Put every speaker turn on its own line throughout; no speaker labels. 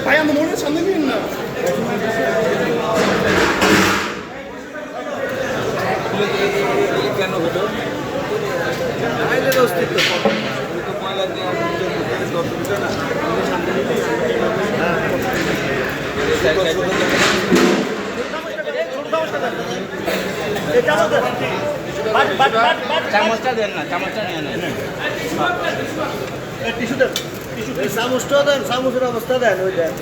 ভাই আমার মনে সামনে দিন না
কেন হতো আইনের অস্তিত্ব ময়লা দিয়ে না চামচটা দেন না, চামচটা নিয়ে নেন। চামচটাও দেন, চামচের অবস্থা দেন ওই দেন।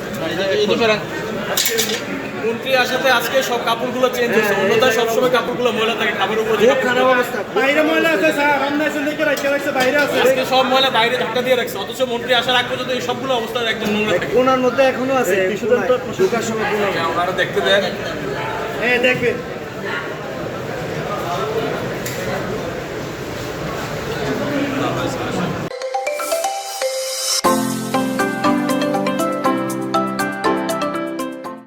মন্ত্রী আসাতে আজকে সব কাপড়গুলো চেঞ্জ হয়েছে, অন্যথায় সবসময় কাপড়গুলো ময়লা থাকে, খাবার উপরে
খারাপ অবস্থা। বাইরে ময়লা আছে স্যার, আমরা এসে দেখে রাখছে বাইরে আছে।
আজকে সব ময়লা বাইরে ধাক্কা দিয়ে রাখছে, অথচ মন্ত্রী আসার আগ পর্যন্ত এই সবগুলো অবস্থা একদম নোংরা থাকে।
কোনার মধ্যে এখনো আছে, ঢোকার সময়
আপনারা দেখতে দেন।
দেখবেন